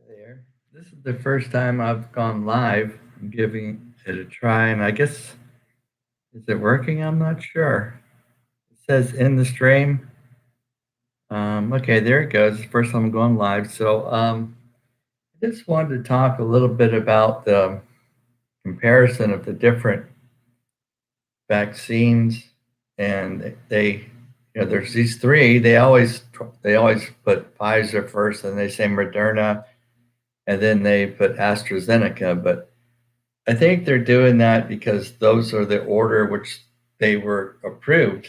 There. This is the first time I've gone live. I'm giving it a try, and I guess, is it working? I'm not sure. It says in the stream. Okay, there it goes. First time I'm going live. I just wanted to talk a little bit about the comparison of the different vaccines, and there's these three. They always put Pfizer first, and they say Moderna, and then they put Astrazeneca, but I think they're doing that because those are the order which they were approved.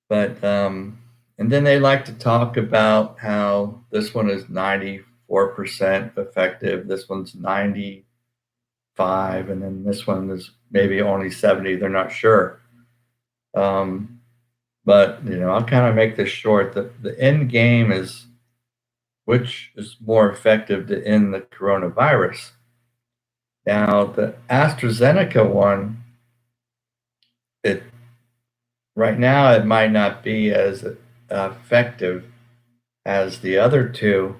But and then they like to talk about how this one is 94% effective, this one's 95, and then this one is maybe only 70. They're not sure. Um, but I'll kind of make this short. The end game is which is more effective to end the coronavirus. Now, the AstraZeneca one, it right now it might not be as effective as the other two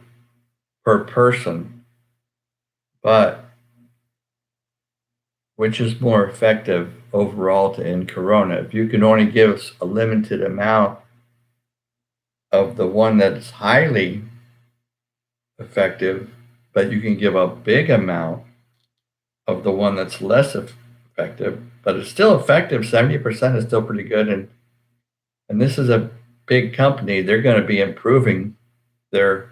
per person, but which is more effective overall to end corona? If you can only give a limited amount of the one that's highly effective, but you can give a big amount of the one that's less effective, but it's still effective. 70% is still pretty good, and this is a big company. They're going to be improving their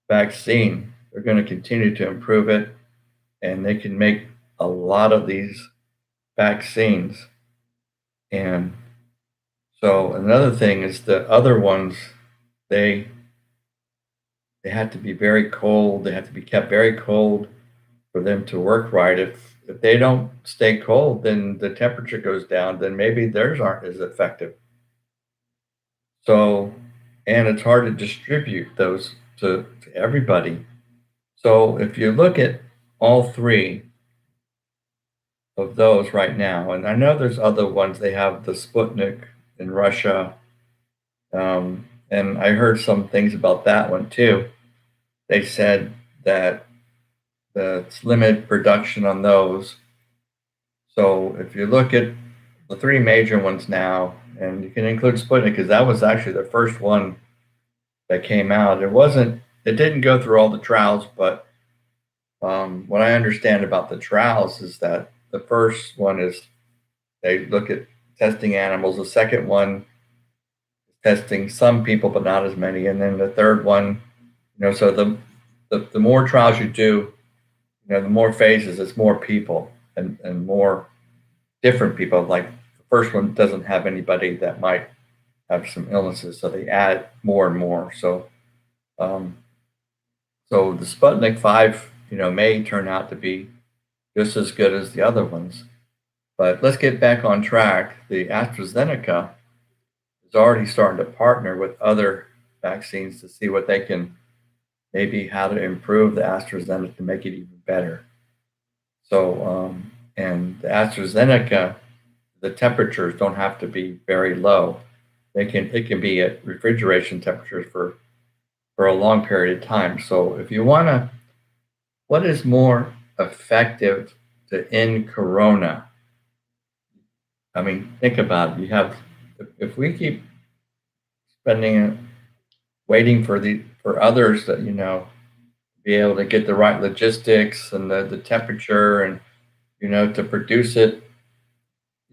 vaccine. They're going to continue to improve it, and they can make a lot of these vaccines. And so another thing is the other ones, they they have to be very cold. They have to be kept very cold for them to work right. If they don't stay cold, then the temperature goes down. Then maybe theirs aren't as effective. So, and it's hard to distribute those to everybody. So if you look at all three of those right now, and I know there's other ones. They have the Sputnik in Russia, and I heard some things about that one too. They said that it's limited production on those. So if you look at the three major ones now, and you can include Sputnik because that was actually the first one that came out. It didn't go through all the trials, but what I understand about the trials is that the first one is they look at testing animals. The second one is testing some people, but not as many. And then the third one, so the more trials you do, the more phases, it's more people and more different people. Like the first one doesn't have anybody that might have some illnesses, so they add more and more. Um, so the Sputnik 5, may turn out to be just as good as the other ones. But let's get back on track. The AstraZeneca is already starting to partner with other vaccines to see what they can maybe how to improve the AstraZeneca to make it even better. And the AstraZeneca, the temperatures don't have to be very low. It can be at refrigeration temperatures for a long period of time. So if you want to, what is more effective to end corona? I mean, think about it. If we keep spending it waiting for others that be able to get the right logistics and the temperature and to produce it,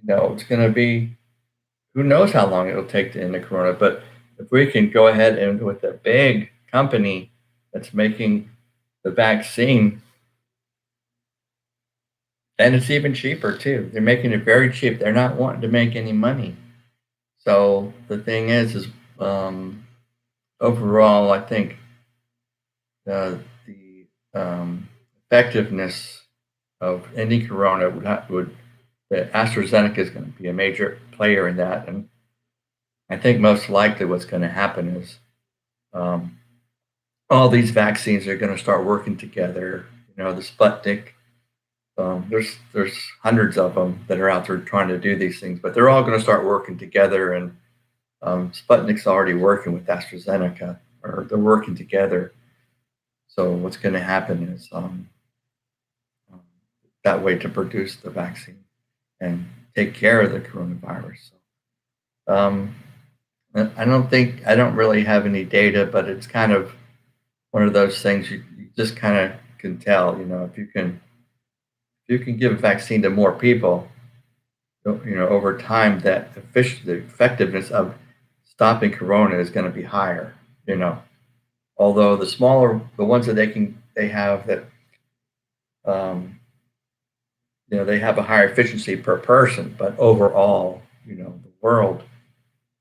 it's going to be, who knows how long it'll take to end the corona. But if we can go ahead and with a big company that's making the vaccine, and it's even cheaper too. They're making it very cheap. They're not wanting to make any money. So the thing is overall, I think the effectiveness of any corona would that AstraZeneca is going to be a major player in that, and I think most likely what's going to happen is um, all these vaccines are going to start working together. The Sputnik. There's hundreds of them that are out there trying to do these things, but they're all going to start working together. And Sputnik's already working with AstraZeneca, or they're working together. So what's going to happen is um, that way to produce the vaccine and take care of the coronavirus. So, I don't really have any data, but it's kind of one of those things you just kind of can tell. If you can give a vaccine to more people, over time, the effectiveness of stopping corona is going to be higher. You know, although the ones that they have that, um, they have a higher efficiency per person, but overall, the world,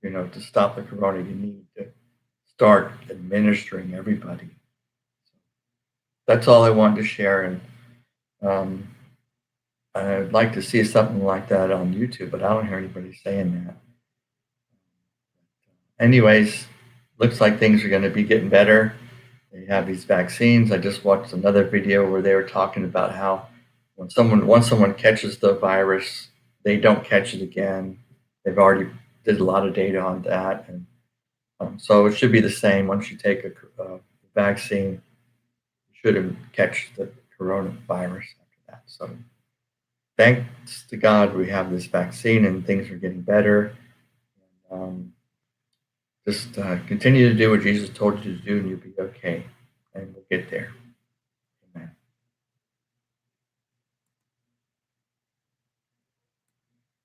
to stop the corona, you need to start administering everybody. That's all I wanted to share, and um, I'd like to see something like that on YouTube, but I don't hear anybody saying that. Anyways, looks like things are going to be getting better. They have these vaccines. I just watched another video where they were talking about how once someone catches the virus, they don't catch it again. They've already did a lot of data on that, and so it should be the same. Once you take a vaccine, you shouldn't catch the coronavirus after that. So thanks to God, we have this vaccine, and things are getting better. Um, just continue to do what Jesus told you to do, and you'll be okay, and we'll get there.